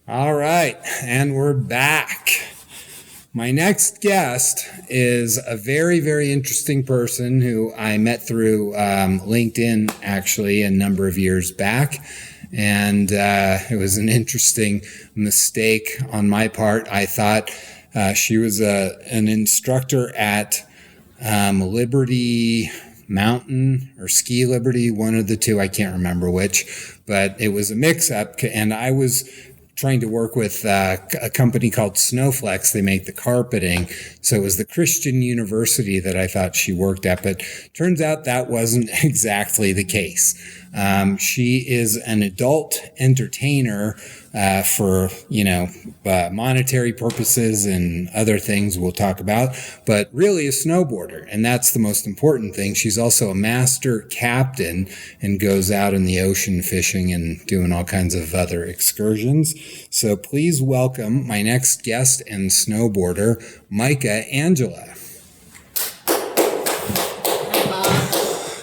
All right, and we're back. My next guest is a very, very interesting person who I met through LinkedIn, actually, a number of years back. And it was an interesting mistake on my part. I thought she was an instructor at Liberty Mountain or Ski Liberty, one of the two, I can't remember which, but it was a mix-up, and I was trying to work with a company called Snowflex. They make the carpeting. So it was the Christian university that I thought she worked at, but turns out that wasn't exactly the case. She is an adult entertainer for, monetary purposes and other things we'll talk about, but really a snowboarder. And that's the most important thing. She's also a master captain and goes out in the ocean fishing and doing all kinds of other excursions. So please welcome my next guest and snowboarder, Micha Angela.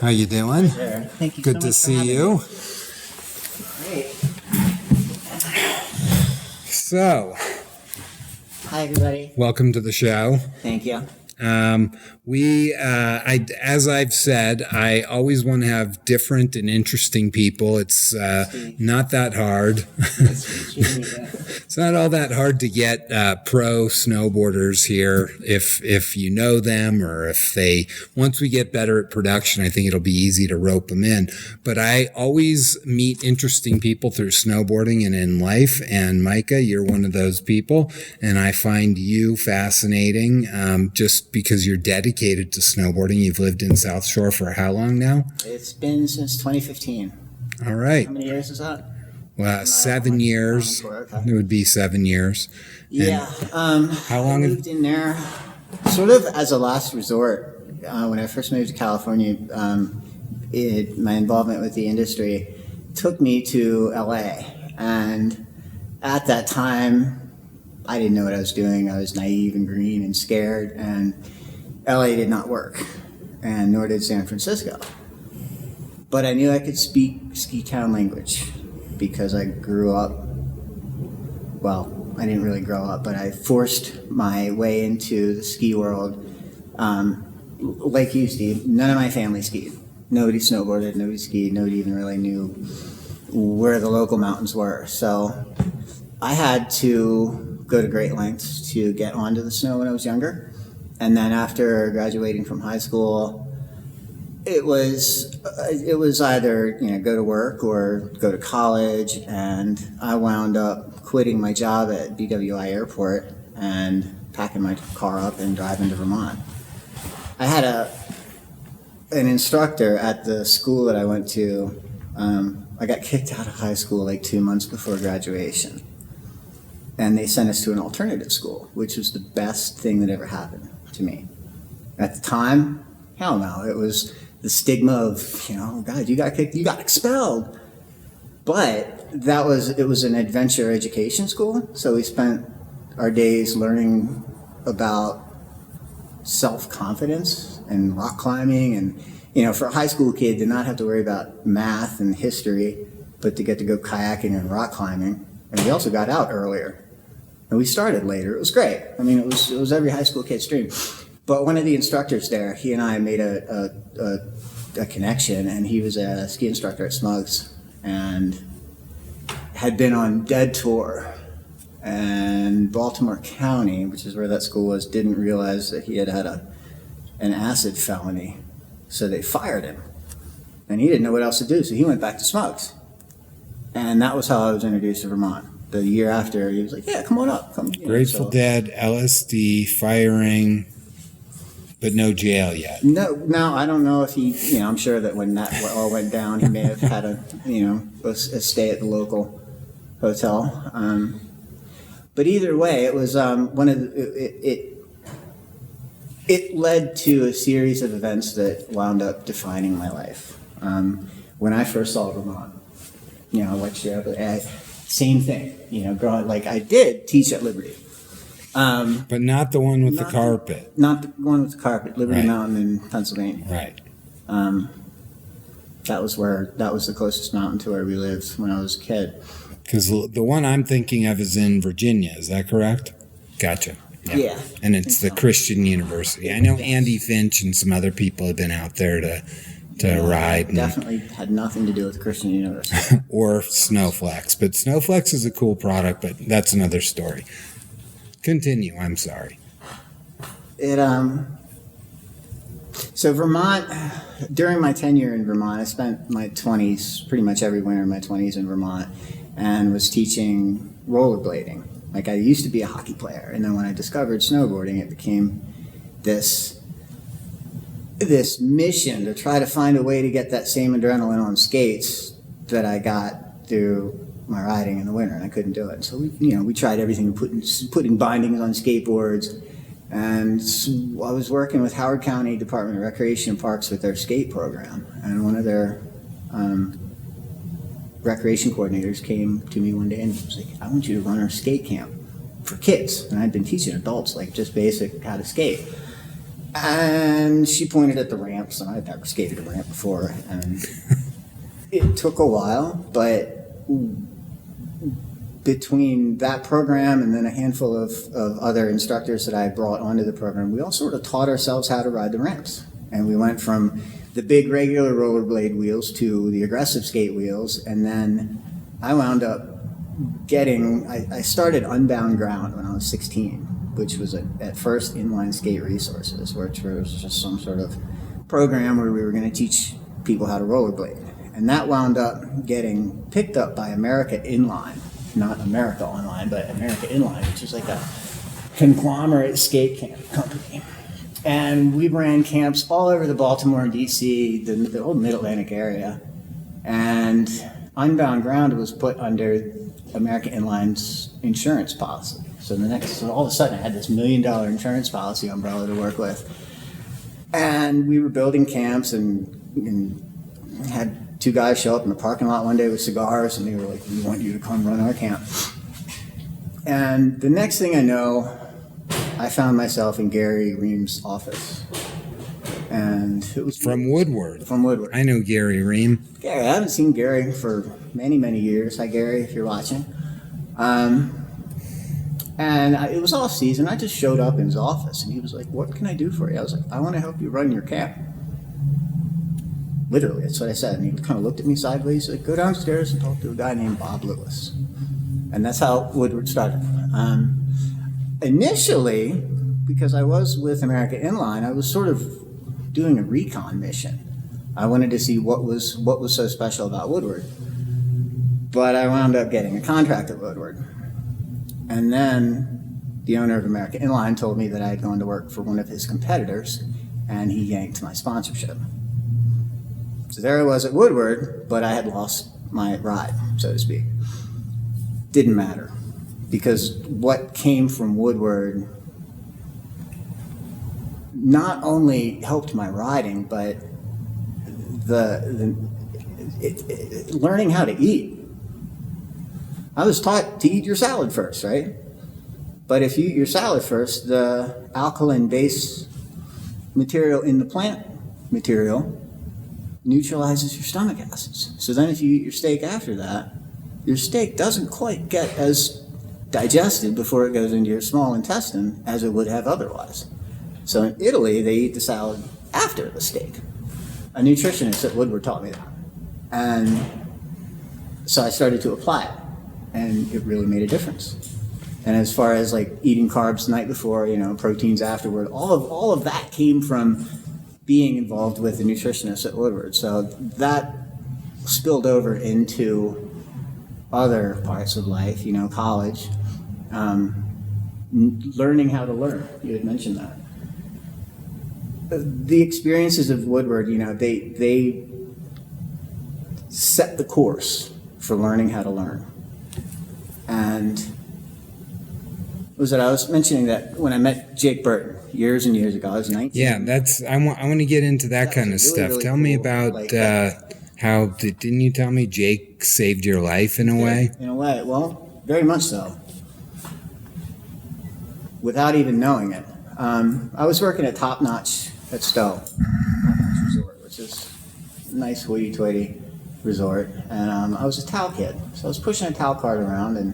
How you doing? Sure. Thank you. Good so to much see you. Great. So, Hi, everybody. welcome to the show. Thank you. As I've said, I always want to have different and interesting people. It's not that hard. It's not all that hard to get pro snowboarders here if you know them, or if once we get better at production, I think it'll be easy to rope them in. But I always meet interesting people through snowboarding and in life, and Micha, you're one of those people, and I find you fascinating just because you're dedicated to snowboarding. You've lived in South Shore for how long now? It's been since 2015. All right. How many years is that? Well, 7 years. Okay. It would be 7 years. Yeah. How long I have moved in there sort of as a last resort. When I first moved to California, my involvement with the industry took me to LA. And at that time, I didn't know what I was doing. I was naive and green and scared, and LA did not work, and nor did San Francisco. But I knew I could speak ski town language because I grew up, well, I didn't really grow up, but I forced my way into the ski world. Like you, Steve, none of my family skied. Nobody snowboarded, nobody skied, nobody even really knew where the local mountains were. So I had to go to great lengths to get onto the snow when I was younger. And then after graduating from high school, it was either go to work or go to college, and I wound up quitting my job at BWI Airport and packing my car up and driving to Vermont. I had an instructor at the school that I went to. I got kicked out of high school like 2 months before graduation, and they sent us to an alternative school, which was the best thing that ever happened to me. At the time, hell no. It was the stigma of, God, you got kicked, you got expelled. But it was an adventure education school, so we spent our days learning about self-confidence and rock climbing, and for a high school kid to not have to worry about math and history, but to get to go kayaking and rock climbing. And we also got out earlier. And we started later. It was great. I mean, it was every high school kid's dream. But one of the instructors there, he and I made a connection, and he was a ski instructor at Smugs and had been on Dead Tour. And Baltimore County, which is where that school was, didn't realize that he had an acid felony. So they fired him. And he didn't know what else to do, so he went back to Smugs. And that was how I was introduced to Vermont. The year after, he was like, yeah, come on up. Grateful Dead, LSD, firing, but no jail yet. No, I don't know if he, I'm sure that when that all went down, he may have had a stay at the local hotel. But either way, it was it led to a series of events that wound up defining my life. When I first saw Vermont, same thing, growing, like I did teach at Liberty. But not the one with the carpet. Not the one with the carpet, Liberty Right. Mountain in Pennsylvania. Right. That was the closest mountain to where we lived when I was a kid. Because the one I'm thinking of is in Virginia. Is that correct? Gotcha. Yeah. And it's the Christian University. I know Andy Finch and some other people have been out there to ride. Definitely had nothing to do with Christian University. Or Snowflex. But Snowflex is a cool product, but that's another story. Continue. I'm sorry. So Vermont, during my tenure in Vermont, I spent my 20s, pretty much every winter in my 20s in Vermont, and was teaching rollerblading. Like, I used to be a hockey player, and then when I discovered snowboarding, it became this mission to try to find a way to get that same adrenaline on skates that I got through my riding in the winter, and I couldn't do it. So we tried everything, putting bindings on skateboards, and I was working with Howard County Department of Recreation and Parks with their skate program, and one of their recreation coordinators came to me one day and was like, I want you to run our skate camp for kids. And I'd been teaching adults, like, just basic how to skate. And she pointed at the ramps, and I'd never skated a ramp before. And it took a while, but between that program and then a handful of other instructors that I brought onto the program, we all sort of taught ourselves how to ride the ramps. And we went from the big regular rollerblade wheels to the aggressive skate wheels. And then I wound up I started Unbound Ground when I was 16, which was at first Inline Skate Resources, which was just some sort of program where we were going to teach people how to rollerblade. And that wound up getting picked up by America Inline, not America Online, but America Inline, which is like a conglomerate skate camp company. And we ran camps all over the Baltimore and DC, the whole Mid-Atlantic area. And Unbound Ground was put under America Inline's insurance policy. So all of a sudden I had this $1 million insurance policy umbrella to work with. And we were building camps and had two guys show up in the parking lot one day with cigars, and they were like, we want you to come run our camp. And the next thing I know, I found myself in Gary Ream's office. And it was from Woodward. From Woodward. I know Gary Ream. Gary, I haven't seen Gary for many, many years. Hi, Gary, if you're watching. It was off season. I just showed up in his office, and he was like, what can I do for you? I was like, I want to help you run your camp. Literally, that's what I said. And he kind of looked at me sideways. He said, go downstairs and talk to a guy named Bob Lewis. And that's how Woodward started. Initially, because I was with America Inline, I was sort of doing a recon mission. I wanted to see what was so special about Woodward. But I wound up getting a contract at Woodward. And then the owner of America Inline told me that I had gone to work for one of his competitors, and he yanked my sponsorship. So there I was at Woodward, but I had lost my ride, so to speak. Didn't matter, because what came from Woodward not only helped my riding, but learning how to eat. I was taught to eat your salad first, right? But if you eat your salad first, the alkaline base material in the plant material neutralizes your stomach acids. So then if you eat your steak after that, your steak doesn't quite get as digested before it goes into your small intestine as it would have otherwise. So in Italy, they eat the salad after the steak. A nutritionist at Woodward taught me that. And so I started to apply it, and it really made a difference. And as far as like eating carbs the night before, proteins afterward, all of that came from being involved with the nutritionist at Woodward. So that spilled over into other parts of life, college, learning how to learn. You had mentioned that. The experiences of Woodward, they set the course for learning how to learn. And I was mentioning that when I met Jake Burton years and years ago, I was 19. Yeah, I want to get into that kind of really, stuff. Really Tell me about how didn't you tell me Jake saved your life in a way? In a way, well, very much so. Without even knowing it. I was working at Top Notch at Stowe Resort, which is a nice hoity-toity resort, and I was a towel kid. So I was pushing a towel cart around, and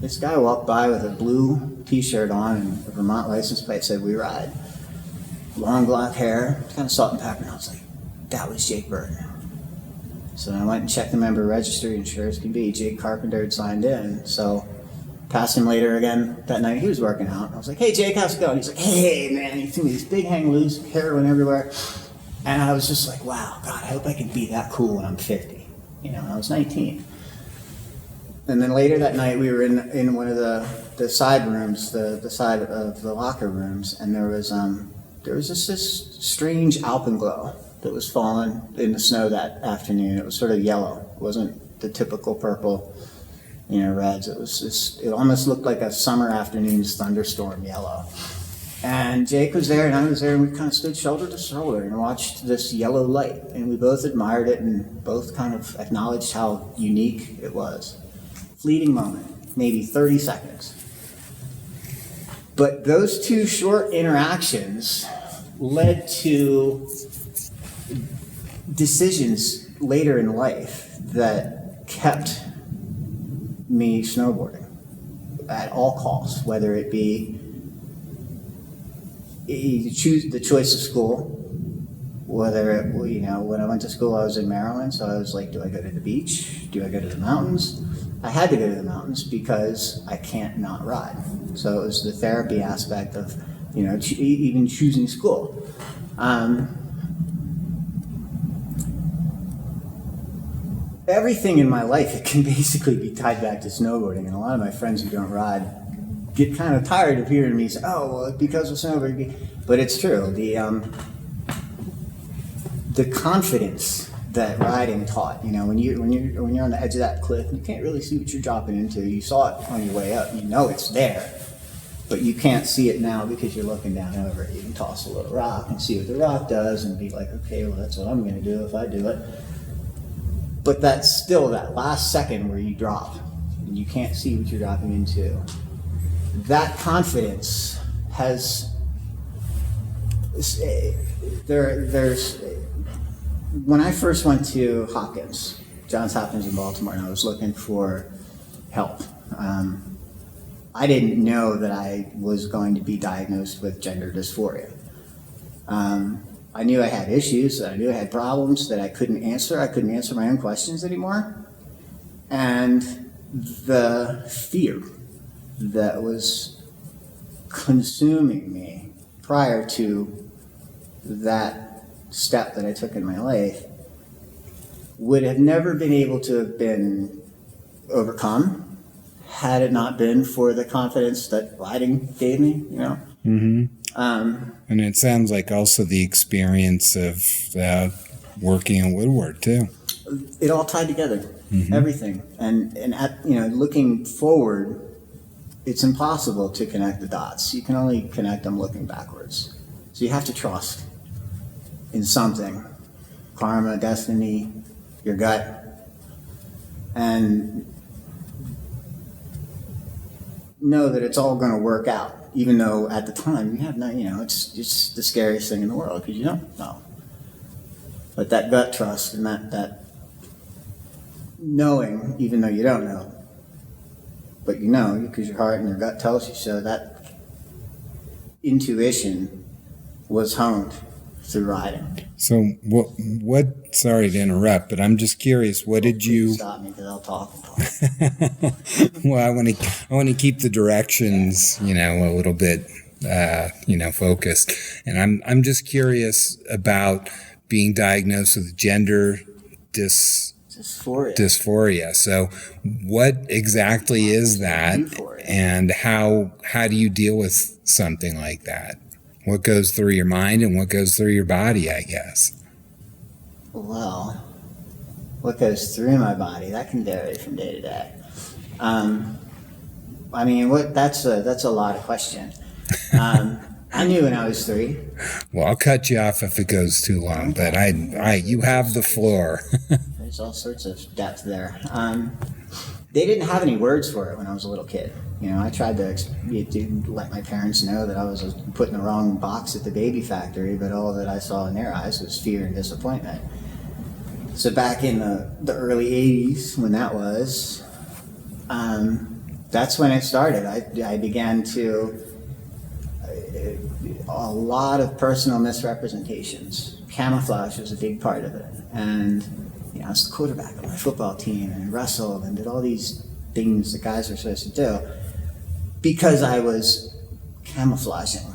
this guy walked by with a blue t-shirt on and a Vermont license plate said, "We ride." Long black hair, kind of salt and pepper, and I was like, that was Jake Burton. So I went and checked the member registry, and sure as can be, Jake Carpenter had signed in. So passed him later again that night. He was working out. I was like, "Hey Jake, how's it going?" He's like, "Hey man," he threw me this big hang loose, heroin everywhere. And I was just like, wow, God, I hope I can be that cool when I'm 50. I was 19. And then later that night, we were in one of the side rooms, the side of the locker rooms, and there was just this strange alpenglow that was falling in the snow that afternoon. It was sort of yellow. It wasn't the typical purple, reds. It almost looked like a summer afternoon's thunderstorm yellow. And Jake was there and I was there, and we kind of stood shoulder to shoulder and watched this yellow light. And we both admired it and both kind of acknowledged how unique it was. Fleeting moment, maybe 30 seconds. But those two short interactions led to decisions later in life that kept me snowboarding at all costs, whether it be you choose the choice of school, whether it, when I went to school, I was in Maryland, so I was like, do I go to the beach? Do I go to the mountains? I had to go to the mountains because I can't not ride. So it was the therapy aspect of, even choosing school. Everything in my life, it can basically be tied back to snowboarding, and a lot of my friends who don't ride get kind of tired of hearing me say, "Oh, well, because of snowboarding," but it's true. The confidence that riding taught, when you're on the edge of that cliff, you can't really see what you're dropping into. You saw it on your way up, it's there, but you can't see it now because you're looking down over it. You can toss a little rock and see what the rock does and be like, okay, well, that's what I'm going to do if I do it. But that's still that last second where you drop and you can't see what you're dropping into. That confidence has there's when I first went to Johns Hopkins in Baltimore, and I was looking for help. I didn't know that I was going to be diagnosed with gender dysphoria. I knew I had issues, I knew I had problems that I couldn't answer. I couldn't answer my own questions anymore. And the fear that was consuming me prior to that step that I took in my life would have never been able to have been overcome had it not been for the confidence that riding gave me, Mm-hmm. And it sounds like also the experience of working in Woodward too. It all tied together, everything. And at, looking forward, it's impossible to connect the dots. You can only connect them looking backwards. So you have to trust in something, karma, destiny, your gut, and know that it's all going to work out, even though at the time you have no, it's the scariest thing in the world because you don't know. But that gut trust and that knowing, even though you don't know, but you know because your heart and your gut tells you so, that intuition was honed through riding. So what, sorry to interrupt, but I'm just curious, what did you... Stop me because I'll talk and talk. Well, I want to keep the directions, a little bit, focused. And I'm just curious about being diagnosed with gender dysphoria. So what exactly is that? Euphoria. And how do you deal with something like that? What goes through your mind and what goes through your body, I guess? Well, what goes through my body, that can vary from day to day. That's a lot of question. I knew when I was 3. Well, I'll cut you off if it goes too long, but you have the floor. There's all sorts of depth there. They didn't have any words for it when I was a little kid. I tried to let my parents know that I was put in the wrong box at the baby factory, but all that I saw in their eyes was fear and disappointment. So back in the early 80s, when that was, that's when it started. I began to, a lot of personal misrepresentations. Camouflage was a big part of it. And, I was the quarterback of my football team and wrestled and did all these things that guys are supposed to do because I was camouflaging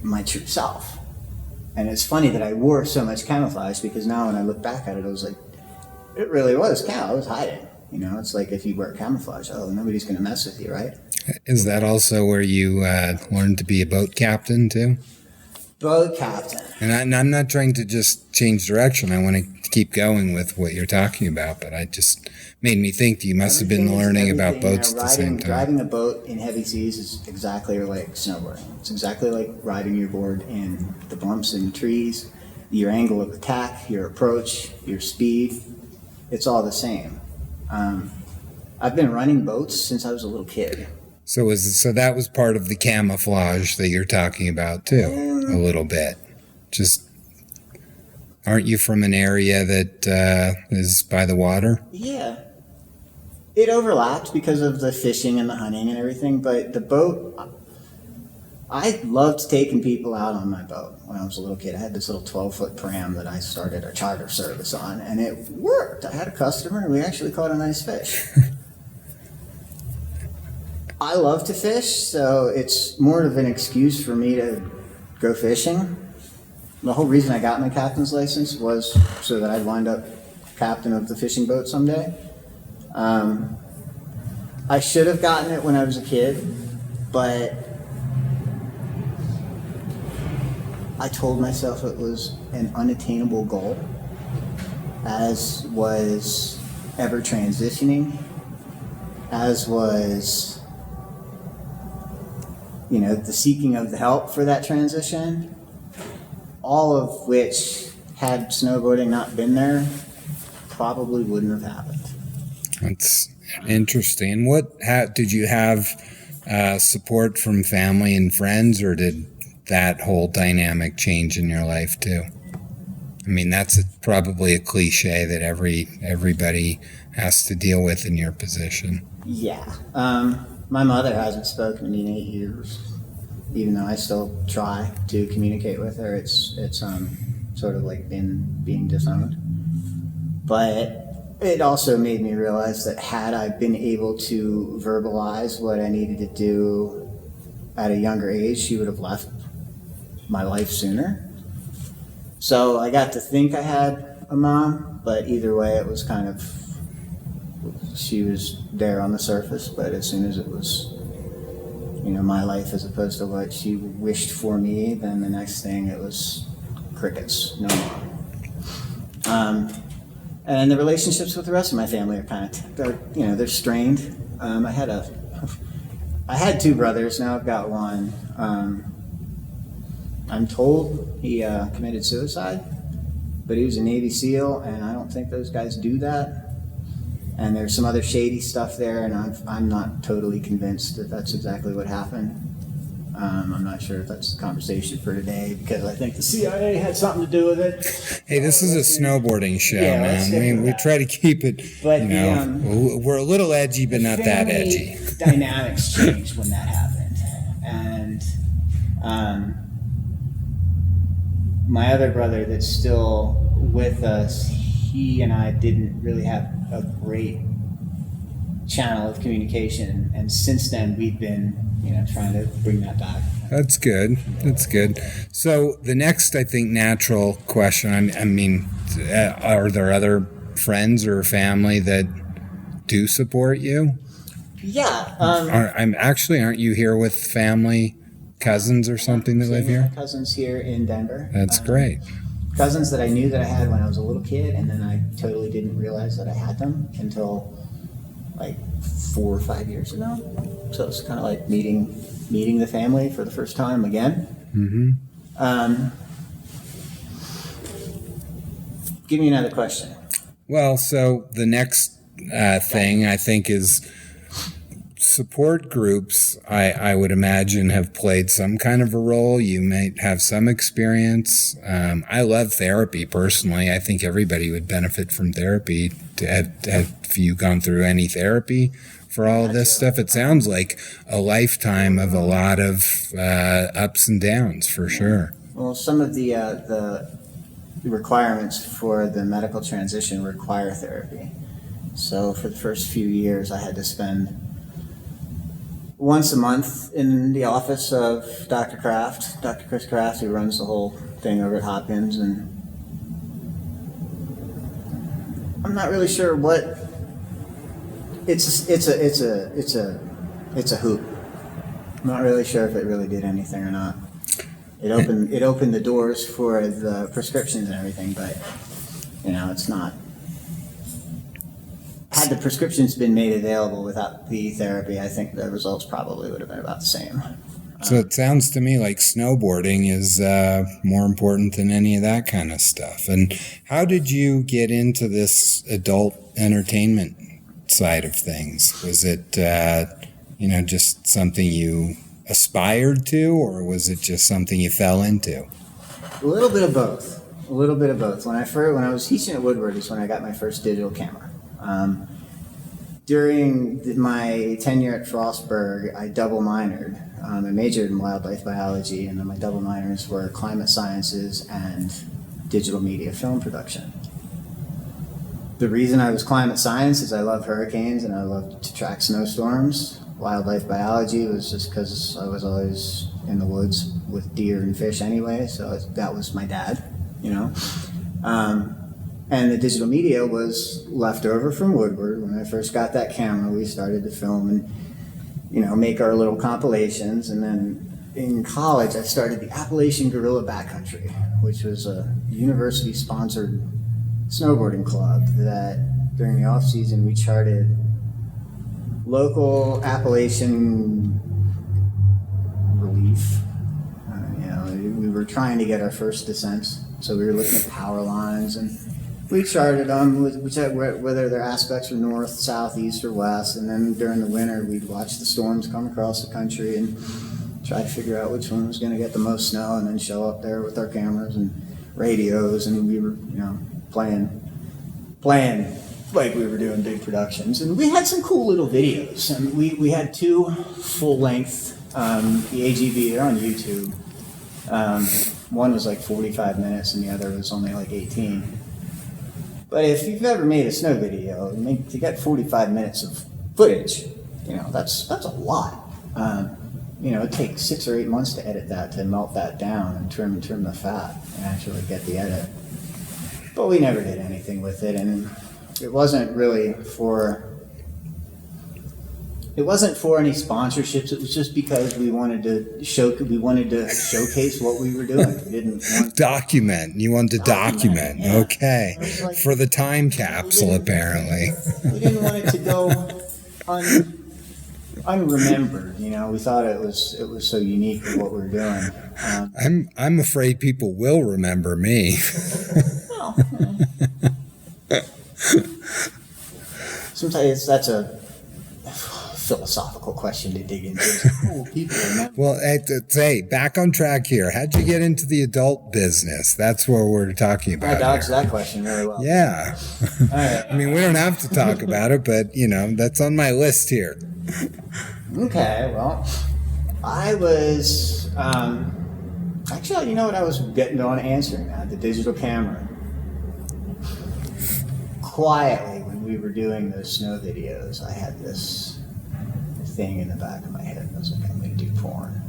my true self. And it's funny that I wore so much camouflage because now when I look back at it, I was like, it really was I was hiding. It's like if you wear camouflage, nobody's going to mess with you, right? Is that also where you learned to be a boat captain too? Boat captain. And I'm not trying to just change direction. I want to keep going with what you're talking about, but I just made me think you must have been learning about boats at the same time. Driving a boat in heavy seas is exactly like snowboarding. It's exactly like riding your board in the bumps and the trees. Your angle of attack, your approach, your speed, it's all the same. I've been running boats since I was a little kid. So that was part of the camouflage that you're talking about too, a little bit. Just, aren't you from an area that is by the water? Yeah. It overlapped because of the fishing and the hunting and everything, but the boat, I loved taking people out on my boat when I was a little kid. I had this little 12-foot pram that I started a charter service on, and it worked. I had a customer, and we actually caught a nice fish. I love to fish, so it's more of an excuse for me to go fishing. The whole reason I got my captain's license was so that I'd wind up captain of the fishing boat someday. I should have gotten it when I was a kid, but I told myself it was an unattainable goal, as was ever transitioning, as was the seeking of the help for that transition, all of which, had snowboarding not been there, probably wouldn't have happened. That's interesting. Did you have support from family and friends, or did that whole dynamic change in your life too? I mean, that's probably a cliche that everybody has to deal with in your position. Yeah. My mother hasn't spoken to me in 8 years, even though I still try to communicate with her. It's sort of like being disowned. But it also made me realize that had I been able to verbalize what I needed to do at a younger age, she would have left my life sooner. So I got to think I had a mom, but either way it was kind of, she was there on the surface, but as soon as it was, my life as opposed to what she wished for me, then the next thing it was crickets, no more. And the relationships with the rest of my family are kind of, they're strained. I had two brothers, now I've got one. I'm told he committed suicide, but he was a Navy SEAL, and I don't think those guys do that. And there's some other shady stuff there, and I'm not totally convinced that that's exactly what happened. I'm not sure if that's a conversation for today, because I think the CIA had something to do with it. Hey, this is a snowboarding show, man. We try to keep it, but we're a little edgy, but not that edgy. Dynamics changed when that happened. And my other brother that's still with us, he and I didn't really have a great channel of communication, and since then we've been trying to bring that back. That's good. So the next, I think, natural question, I mean, are there other friends or family that do support you? Yeah. Aren't you here with family, cousins or something that live here? Cousins here in Denver. That's great. Cousins that I knew that I had when I was a little kid, and then I totally didn't realize that I had them until like 4 or 5 years ago. So it's kind of like meeting the family for the first time again. Mm-hmm. Give me another question. Well, so the next thing I think is support groups, I would imagine, have played some kind of a role. You might have some experience. I love therapy personally. I think everybody would benefit from therapy. Have you gone through any therapy for all of this stuff? It sounds like a lifetime of a lot of ups and downs, for sure. Well, some of the requirements for the medical transition require therapy. So for the first few years, I had to spend once a month in the office of Dr. Chris Kraft, who runs the whole thing over at Hopkins, and I'm not really sure what. It's a hoop. I'm not really sure if it really did anything or not. It opened the doors for the prescriptions and everything, but it's not. Had the prescriptions been made available without the therapy, I think the results probably would have been about the same. So it sounds to me like snowboarding is more important than any of that kind of stuff. And how did you get into this adult entertainment side of things? Was it, just something you aspired to, or was it just something you fell into? A little bit of both. When I was teaching at Woodward is when I got my first digital camera. During my tenure at Frostburg, I double minored. I majored in wildlife biology, and then my double minors were climate sciences and digital media film production. The reason I was climate science is I love hurricanes and I love to track snowstorms. Wildlife biology was just because I was always in the woods with deer and fish anyway, so that was my dad, And the digital media was left over from Woodward. When I first got that camera, we started to film and, make our little compilations. And then in college, I started the Appalachian Guerrilla Backcountry, which was a university-sponsored snowboarding club that during the off-season we charted local Appalachian relief. We were trying to get our first descents, so we were looking at power lines, and we charted them, whether their aspects were north, south, east, or west. And then during the winter, we'd watch the storms come across the country and try to figure out which one was going to get the most snow, and then show up there with our cameras and radios, and we were, playing like we were doing big productions. And we had some cool little videos, and we had two full-length, the AGV, they're on YouTube. One was like 45 minutes, and the other was only like 18. But if you've ever made a snow video, to get 45 minutes of footage, that's a lot. It takes 6 or 8 months to edit that, to melt that down and trim the fat and actually get the edit. But we never did anything with it, and it wasn't really for any sponsorships. It was just because we wanted to showcase what we were doing. We didn't want document. You wanted to document. Yeah. Okay. Like, for the time capsule, apparently. We didn't want it to go unremembered. We thought it was so unique with what we were doing. I'm afraid people will remember me. Well, sometimes that's a philosophical question to dig into. Oh, people remember. Well, hey, back on track here. How'd you get into the adult business? That's what we're talking about. I dodged that question really well. Yeah. All right. I mean, we don't have to talk about it, but, that's on my list here. Okay, well, I was, actually, I was getting on answering that, the digital camera. Quietly, when we were doing those snow videos, I had this thing in the back of my head. I was like, I'm going to do porn.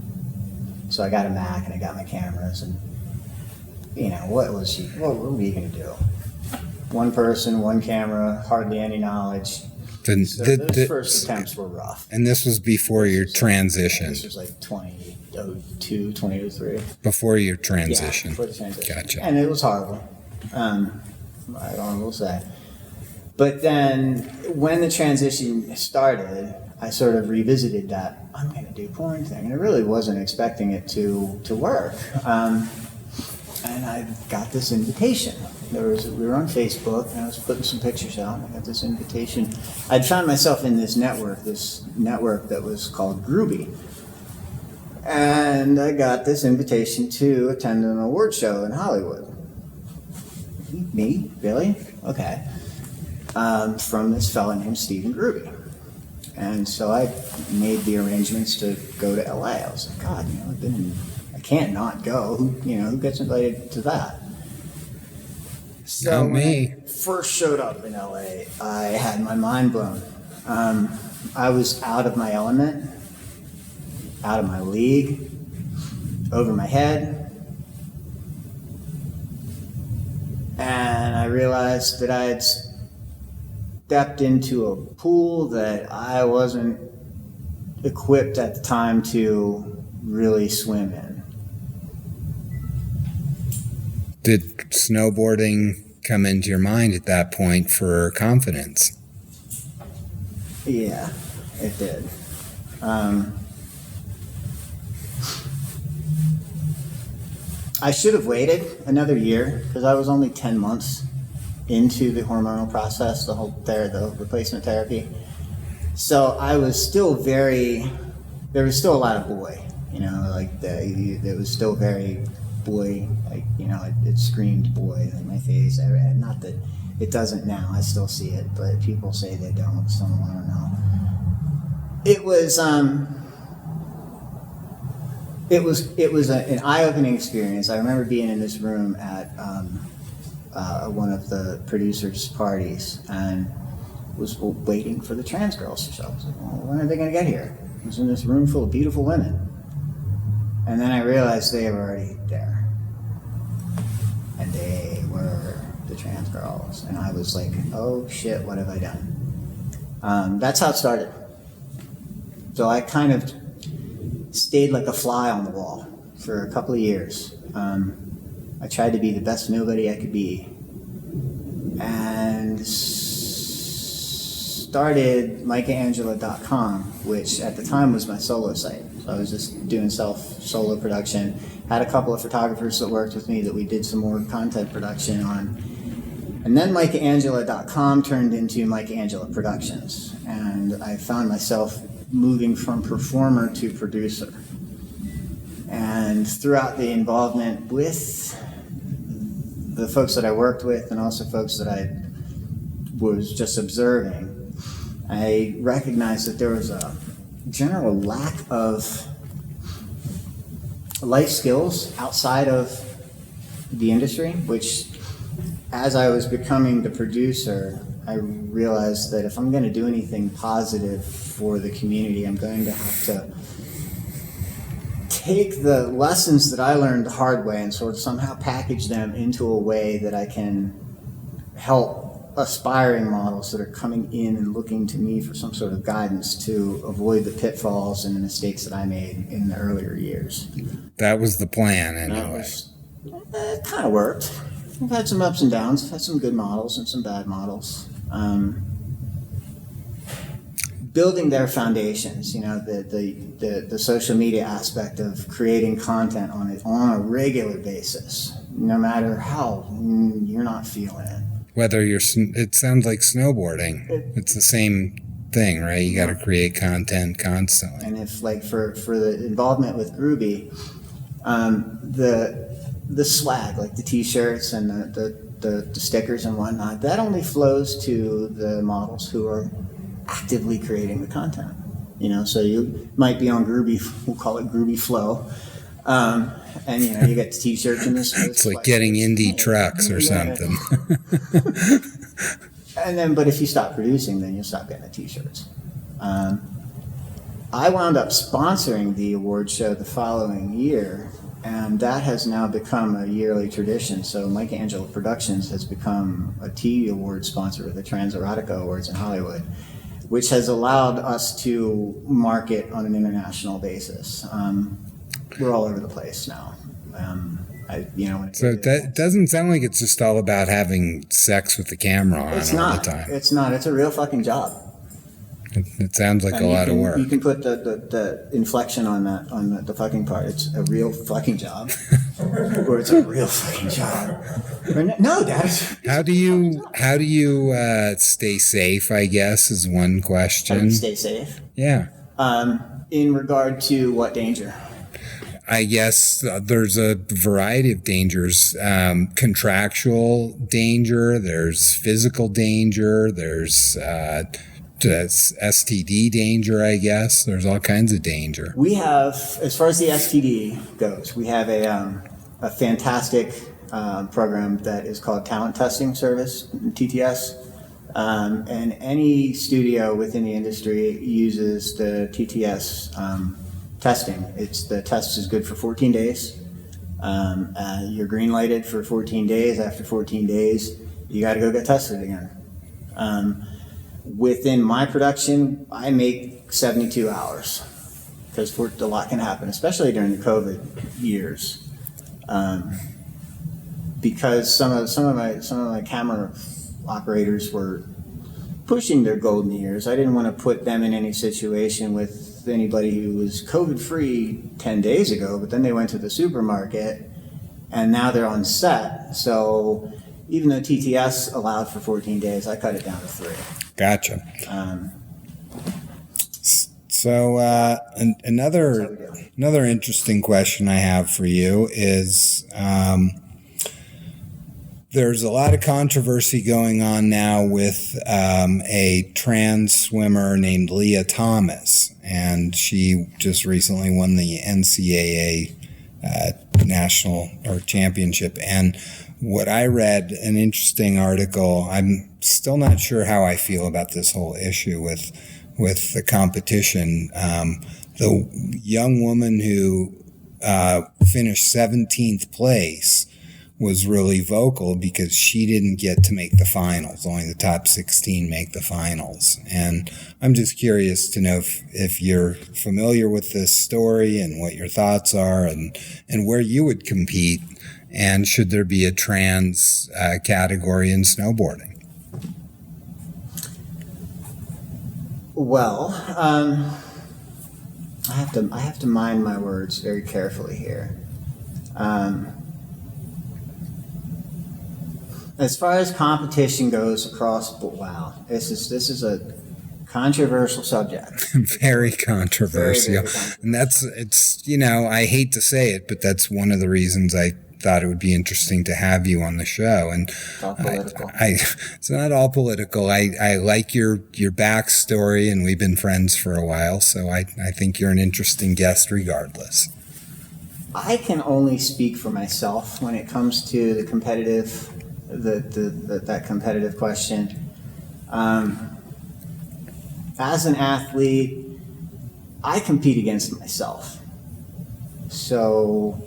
So I got a Mac and I got my cameras, and what were we going to do? One person, one camera, hardly any knowledge. Those first attempts were rough. And this was before your transition. This was like 2002, 2003. Before your transition. Yeah, before the transition. Gotcha. And it was horrible. I will say. But then when the transition started, I sort of revisited that I'm going to do porn thing. And I really wasn't expecting it to work. And and I got this invitation. We were on Facebook, and I was putting some pictures out, and I got this invitation. I'd found myself in this network that was called Groovy. And I got this invitation to attend an award show in Hollywood. Me? Really? Okay. From this fella named Stephen Groovy. And so I made the arrangements to go to LA. I was like, God, I can't not go. Who gets invited to that? So Not me. when I first showed up in LA, I had my mind blown. I was out of my element, out of my league, over my head. And I realized that I had stepped into a pool that I wasn't equipped at the time to really swim in. Did snowboarding come into your mind at that point for confidence? Yeah, it did. I should have waited another year because I was only 10 months into the hormonal process, the replacement therapy. So I was still there was still a lot of boy, it was still very boy, it screamed boy in my face. Not that it doesn't now, I still see it, but people say they don't, so I don't know. It was an eye-opening experience. I remember being in this room at one of the producers' parties and was waiting for the trans girls to show up. I was like, well, when are they going to get here? I was in this room full of beautiful women. And then I realized they were already there. And they were the trans girls. And I was like, oh shit, what have I done? That's how it started. So I kind of stayed like a fly on the wall for a couple of years. I tried to be the best nobody I could be, and started MichaAngela.com, which at the time was my solo site. So I was just doing solo production. Had a couple of photographers that worked with me that we did some more content production on. And then MichaAngela.com turned into Michaangela Productions, and I found myself moving from performer to producer. And throughout the involvement with the folks that I worked with and also folks that I was just observing, I recognized that there was a general lack of life skills outside of the industry, which as I was becoming the producer, I realized that if I'm going to do anything positive for the community, I'm going to have to take the lessons that I learned the hard way and sort of somehow package them into a way that I can help aspiring models that are coming in and looking to me for some sort of guidance to avoid the pitfalls and the mistakes that I made in the earlier years. That was the plan, anyway. It kind of worked. I've had some ups and downs. I've had some good models and some bad models. Building their foundations, the social media aspect of creating content on a regular basis, no matter how you're not feeling it. Whether it sounds like snowboarding. It's the same thing, right? You got to create content constantly. And if, like, for the involvement with Groovy, the swag, like the T-shirts and the stickers and whatnot, that only flows to the models who are actively creating the content. So you might be on Groovy, we'll call it Groovy Flow, and you get the T-shirts and this. It's like getting indie trucks or something. And then, but if you stop producing, then you'll stop getting the T-shirts. I wound up sponsoring the award show the following year, and that has now become a yearly tradition. So Michaangela Productions has become a T award sponsor of the Trans Erotica Awards in Hollywood, which has allowed us to market on an international basis. We're all over the place now. So that doesn't sound like it's just all about having sex with the camera on all the time. It's not. It's a real fucking job. It sounds like a lot of work. You can put the inflection on the fucking part. It's a real fucking job. or it's a real fucking job. No, Dad. How do you stay safe, I guess, is one question. How do you stay safe? Yeah. In regard to what danger? I guess there's a variety of dangers. Contractual danger, there's physical danger, there's STD danger, I guess. There's all kinds of danger. We have, as far as the STD goes, we have a fantastic program that is called Talent Testing Service, TTS. And any studio within the industry uses the TTS testing. The test is good for 14 days. You're green lighted for 14 days. After 14 days, you got to go get tested again. Within my production, I make 72 hours because a lot can happen, especially during the COVID years. Because some of my camera operators were pushing their golden years. I didn't want to put them in any situation with anybody who was COVID-free 10 days ago, but then they went to the supermarket and now they're on set. So even though TTS allowed for 14 days, I cut it down to 3. Gotcha. So another interesting question I have for you is there's a lot of controversy going on now with a trans swimmer named Leah Thomas, and she just recently won the NCAA national or championship. And what I read, an interesting article, I'm still not sure how I feel about this whole issue with the competition. The young woman who finished 17th place was really vocal because she didn't get to make the finals. Only the top 16 make the finals. And I'm just curious to know if you're familiar with this story and what your thoughts are and where you would compete, and should there be a trans category in snowboarding? Well, I have to mind my words very carefully here. As far as competition goes across, wow, this is a controversial subject. Very controversial. Very, very controversial. And it's I hate to say it, but that's one of the reasons I thought it would be interesting to have you on the show. And It's all political. It's not all political. I like your backstory, and we've been friends for a while, so I think you're an interesting guest regardless. I can only speak for myself when it comes to the competitive, that competitive question. As an athlete, I compete against myself. So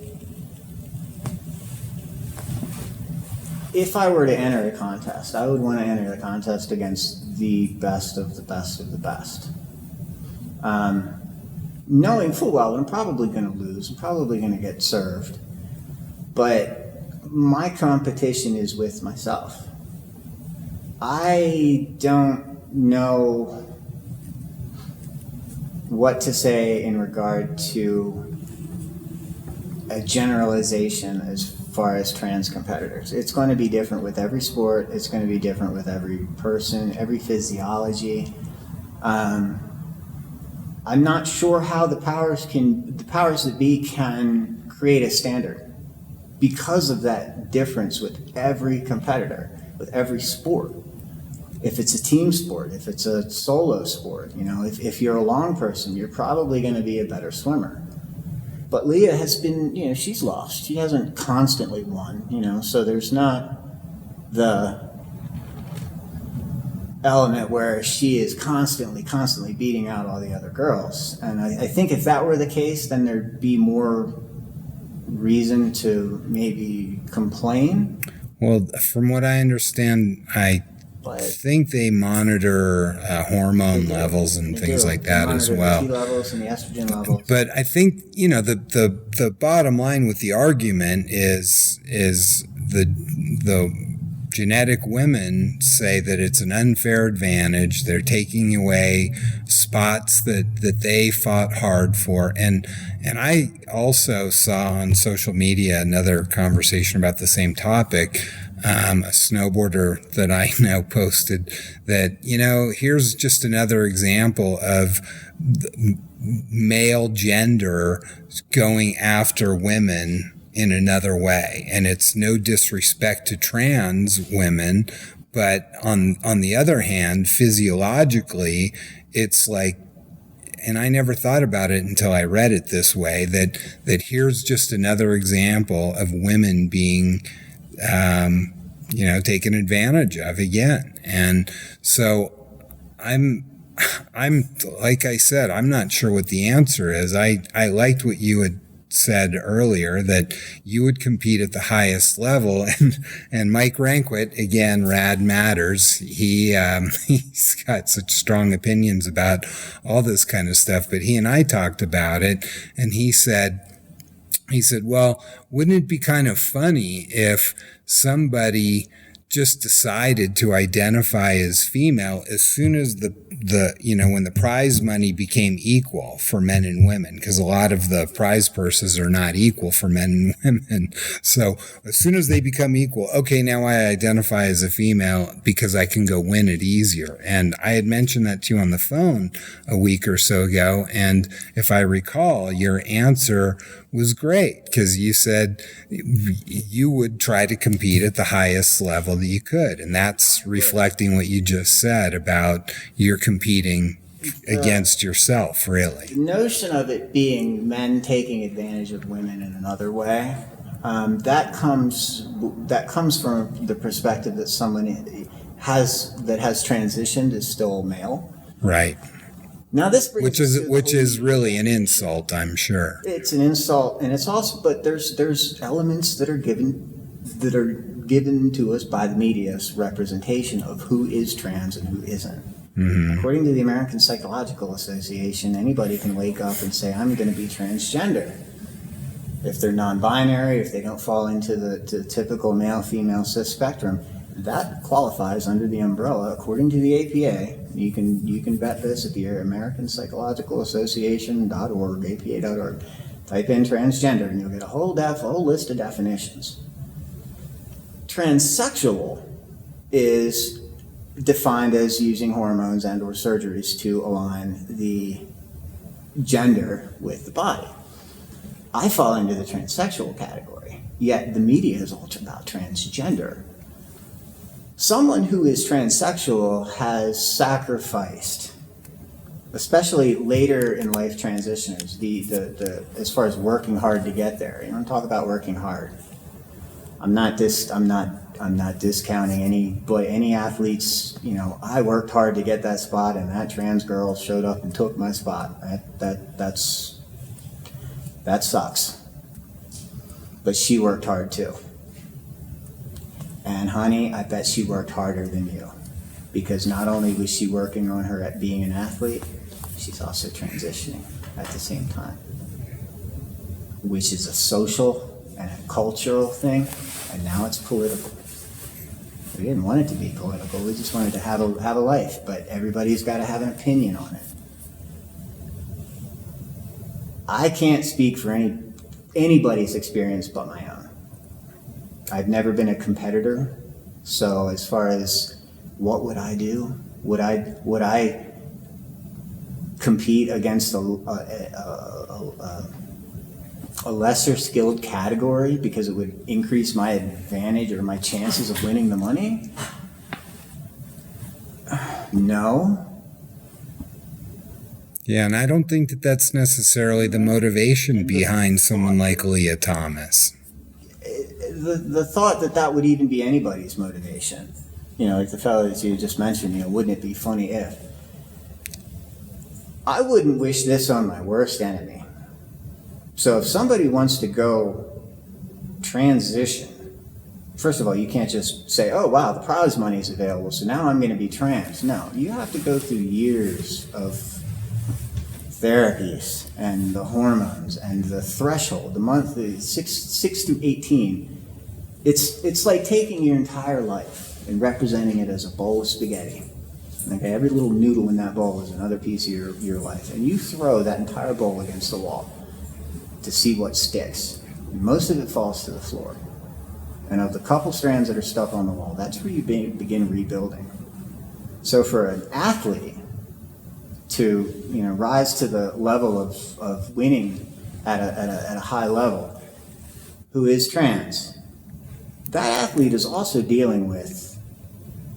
if I were to enter a contest, I would want to enter the contest against the best of the best of the best. Knowing full well that I'm probably going to lose, I'm probably going to get served, but my competition is with myself. I don't know what to say in regard to a generalization as far as trans competitors. It's going to be different with every sport. It's going to be different with every person, every physiology. I'm not sure how the powers that be can create a standard because of that difference with every competitor, with every sport. If it's a team sport, if it's a solo sport, if you're a long person, you're probably going to be a better swimmer. But Leah has been, she's lost. She hasn't constantly won, so there's not the element where she is constantly beating out all the other girls. And I think if that were the case, then there'd be more reason to maybe complain. Well, from what I understand, I think they monitor hormone levels and things like that as well. The T levels and the estrogen levels. But I think the bottom line with the argument is the genetic women say that it's an unfair advantage. They're taking away spots that they fought hard for. And I also saw on social media another conversation about the same topic. A snowboarder that I know posted that, here's just another example of male gender going after women in another way. And it's no disrespect to trans women, but on the other hand, physiologically, it's like, and I never thought about it until I read it this way, that here's just another example of women being taken advantage of again. And so I'm like I said, I'm not sure what the answer is. I liked what you had said earlier, that you would compete at the highest level, and Mike Rankwit, again, Rad Matters, he's got such strong opinions about all this kind of stuff, but he and I talked about it, and he said, well, wouldn't it be kind of funny if somebody just decided to identify as female as soon as when the prize money became equal for men and women, because a lot of the prize purses are not equal for men and women. So as soon as they become equal, okay, now I identify as a female because I can go win it easier. And I had mentioned that to you on the phone a week or so ago. And if I recall, your answer was great, because you said you would try to compete at the highest level that you could. And that's reflecting what you just said about you're competing against yourself, really. The notion of it being men taking advantage of women in another way, that comes from the perspective that someone that has transitioned is still male. Right. Now this brings which is really an insult, I'm sure. It's an insult, and it's also, but there's elements that are given to us by the media's representation of who is trans and who isn't. Mm-hmm. According to the American Psychological Association, anybody can wake up and say, I'm going to be transgender. If they're non-binary, if they don't fall into the typical male-female cis spectrum, that qualifies under the umbrella, according to the APA. You can bet this if you're American Psychological Association.org, APA.org. Type in transgender and you'll get a whole list of definitions. Transsexual is defined as using hormones and or surgeries to align the gender with the body. I fall into the transsexual category, yet the media is all about transgender. Someone who is transsexual has sacrificed, especially later in life transitioners, the as far as working hard to get there. You want to talk about working hard. I'm not discounting any athletes. I worked hard to get that spot, and that trans girl showed up and took my spot. That sucks. But she worked hard too. And honey, I bet she worked harder than you, because not only was she working on her at being an athlete, she's also transitioning at the same time, which is a social and a cultural thing, and now it's political. We didn't want it to be political. We just wanted to have a life, but everybody's got to have an opinion on it. I can't speak for anybody's experience but my own. I've never been a competitor, so as far as what would I do, would I compete against a lesser skilled category because it would increase my advantage or my chances of winning the money? No. Yeah, and I don't think that that's necessarily the motivation behind someone like Leah Thomas. The thought that would even be anybody's motivation, like the fellow that you just mentioned, wouldn't it be funny if? I wouldn't wish this on my worst enemy. So if somebody wants to go transition, first of all, you can't just say, oh, wow, the prize money is available, so now I'm going to be trans. No, you have to go through years of therapies and the hormones and the threshold, the monthly 6 through 18. It's like taking your entire life and representing it as a bowl of spaghetti. Okay, every little noodle in that bowl is another piece of your life. And you throw that entire bowl against the wall to see what sticks. And most of it falls to the floor. And of the couple strands that are stuck on the wall, that's where you begin rebuilding. So for an athlete to rise to the level of winning at a high level, who is trans, that athlete is also dealing with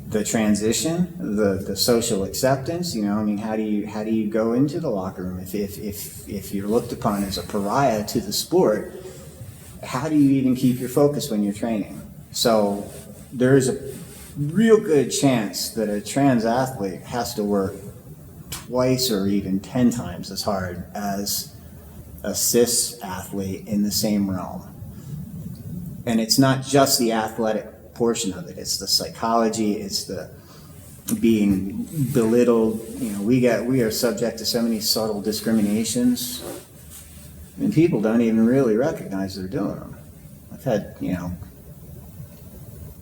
the transition, the social acceptance. How do you go into the locker room if you're looked upon as a pariah to the sport? How do you even keep your focus when you're training? So there is a real good chance that a trans athlete has to work twice or even 10 times as hard as a cis athlete in the same realm. And it's not just the athletic portion of it. It's the psychology. It's the being belittled. We are subject to so many subtle discriminations, and people don't even really recognize they're doing them. I've had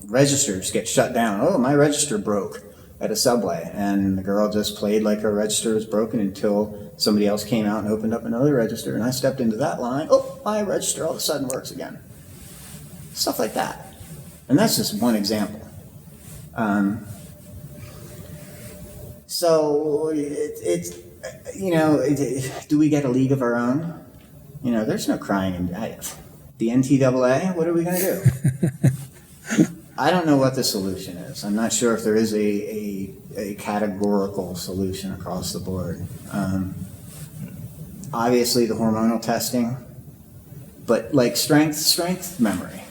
registers get shut down. Oh, my register broke at a Subway, and the girl just played like her register was broken until somebody else came out and opened up another register, and I stepped into that line. Oh, my register all of a sudden works again. Stuff like that. And that's just one example. So do we get a league of our own? There's no crying in the NCAA. What are we going to do? I don't know what the solution is. I'm not sure if there is a categorical solution across the board. Obviously, the hormonal testing, but like strength memory.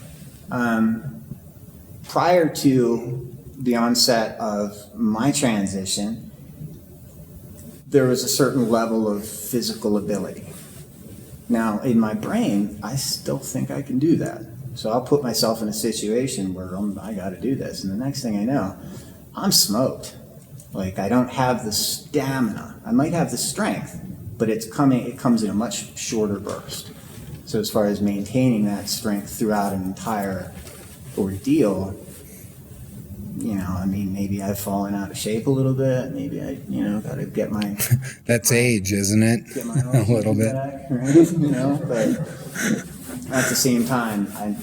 Prior to the onset of my transition, there was a certain level of physical ability. Now, in my brain, I still think I can do that. So I'll put myself in a situation where I got to do this, and the next thing I know, I'm smoked. Like, I don't have the stamina. I might have the strength, but it comes in a much shorter burst. So as far as maintaining that strength throughout an entire ordeal, maybe I've fallen out of shape a little bit. Maybe I, got to get my... That's age, isn't it? Get my a little bit. Back, right? But at the same time, I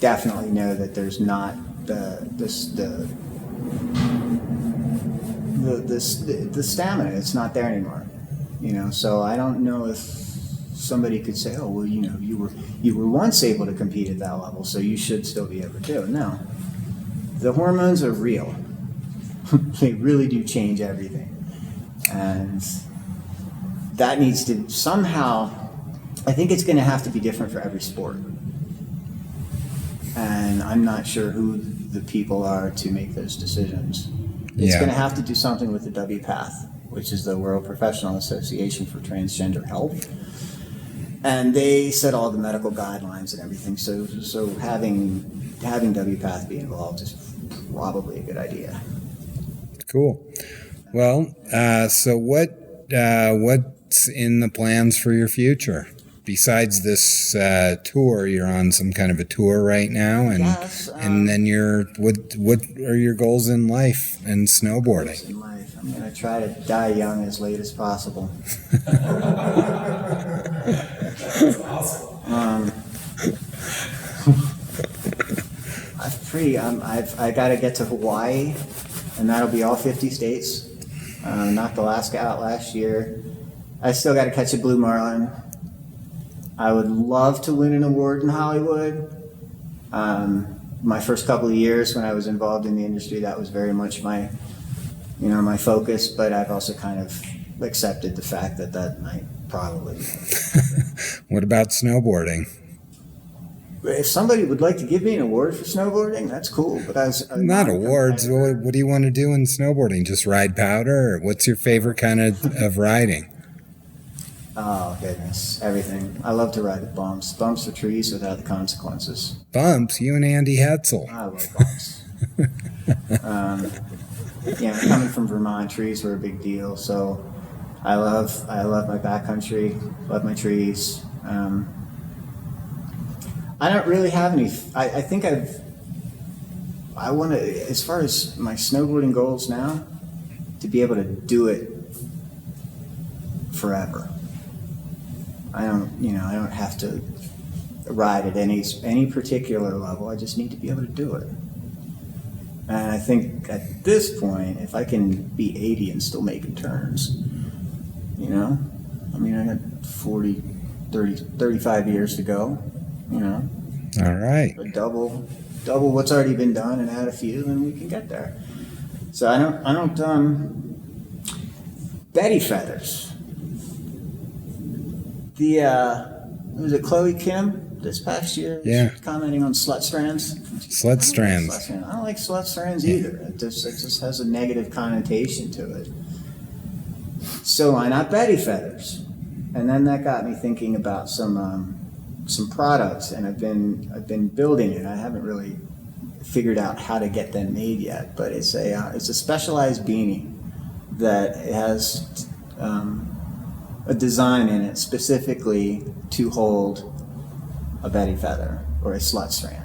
definitely know that there's not the stamina. It's not there anymore. So I don't know if somebody could say, oh, well, you were once able to compete at that level, so you should still be able to do it. No. The hormones are real. They really do change everything. And that needs to somehow, I think it's going to have to be different for every sport. And I'm not sure who the people are to make those decisions. It's going to have to do something with the WPATH, which is the World Professional Association for Transgender Health. And they set all the medical guidelines and everything. So having WPATH be involved is probably a good idea. Cool. Well, so what's in the plans for your future? Besides this tour, you're on some kind of a tour right now, and yes, and then what are your goals in life and snowboarding? In life, I'm going to try to die young as late as possible. That's awesome. I got to get to Hawaii, and that'll be all 50 states. Knocked Alaska out last year. I still got to catch a blue marlin. I would love to win an award in Hollywood. My first couple of years when I was involved in the industry, that was very much my focus. But I've also kind of accepted the fact that might probably. What about snowboarding? If somebody would like to give me an award for snowboarding, that's cool. But not awards. What do you want to do in snowboarding? Just ride powder? Or what's your favorite kind of riding? Oh, goodness. Everything. I love to ride the bumps. Bumps are trees without the consequences. Bumps? You and Andy Hetzel. I love bumps. Coming from Vermont, trees were a big deal. So I love my backcountry, love my trees. I don't really have any. I think I want to, as far as my snowboarding goals now, to be able to do it forever. I don't have to ride at any particular level. I just need to be able to do it. And I think at this point, if I can be 80 and still making turns, I got 40, 30, 35 years to go, All right. But double what's already been done and add a few, then we can get there. So I don't Betty feathers. Was it Chloe Kim this past year? Yeah. Commenting on slut strands. Slut strands. I don't like slut strands either. It just has a negative connotation to it. So why not Betty feathers? And then that got me thinking about some products, and I've been building it. I haven't really figured out how to get them made yet, but it's a specialized beanie that has a design in it specifically to hold a Betty feather or a slut strand.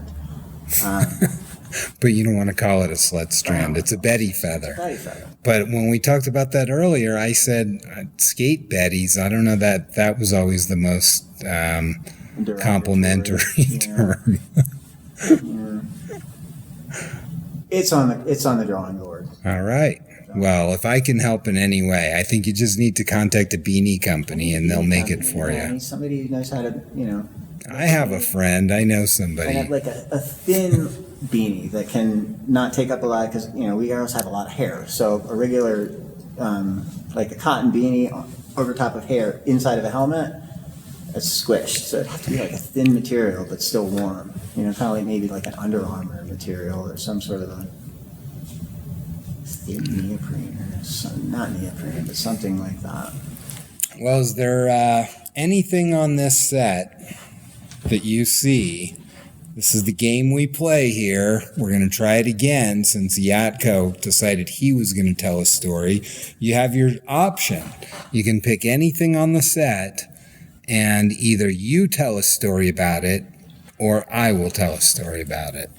But you don't want to call it a slut strand. It's a Betty feather. Betty feather. But when we talked about that earlier, I said skate Betties. I don't know that was always the most complimentary term. Yeah. It's on the drawing board. All right. Well, if I can help in any way, I think you just need to contact a beanie company and they'll make it for you. Somebody who knows how to, I have a friend. I know I somebody. have like a thin beanie that can not take up a lot because, we girls have a lot of hair. So a regular, like a cotton beanie over top of hair inside of a helmet, it's squished. So it has to be like a thin material but still warm. Kind of like maybe like an Under Armour material or some sort of a thin neoprene or not neoprene, but something like that. Well, is there anything on this set that you see? This is the game we play here. We're going to try it again since Yatko decided he was going to tell a story. You have your option. You can pick anything on the set, and either you tell a story about it or I will tell a story about it.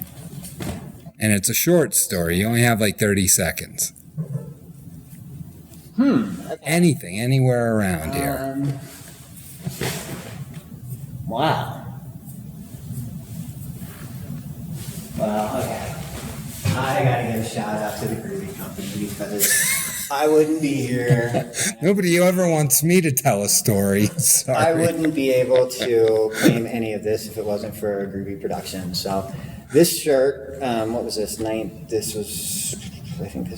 And it's a short story. You only have like 30 seconds. Okay. Anything, anywhere around here. Wow. Well, okay. I gotta give a shout out to the Groovy Company because I wouldn't be here. Nobody ever wants me to tell a story. Sorry. I wouldn't be able to claim any of this if it wasn't for a Groovy production. So this shirt, what was this? I think this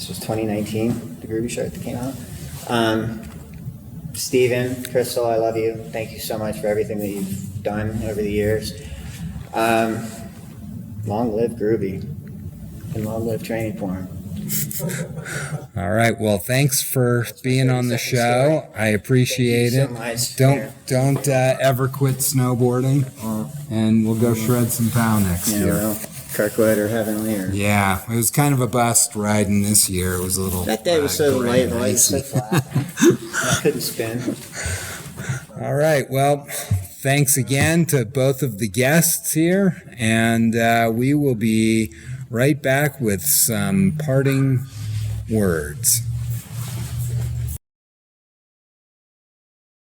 was 2019, the Groovy shirt that came out. Steven, Crystal, I love you. Thank you so much for everything that you've done over the years. Long live Groovy and long live Training Porn. All right. Well, thanks for being on the show. I appreciate it. Don't ever quit snowboarding, and we'll go shred some pow next year. Kirkwood or Heavenly. Yeah, it was kind of a bust riding this year. It was a little. That day was so light, the light was so flat. I couldn't spin. All right. Well, thanks again to both of the guests here, and we will be right back with some parting words.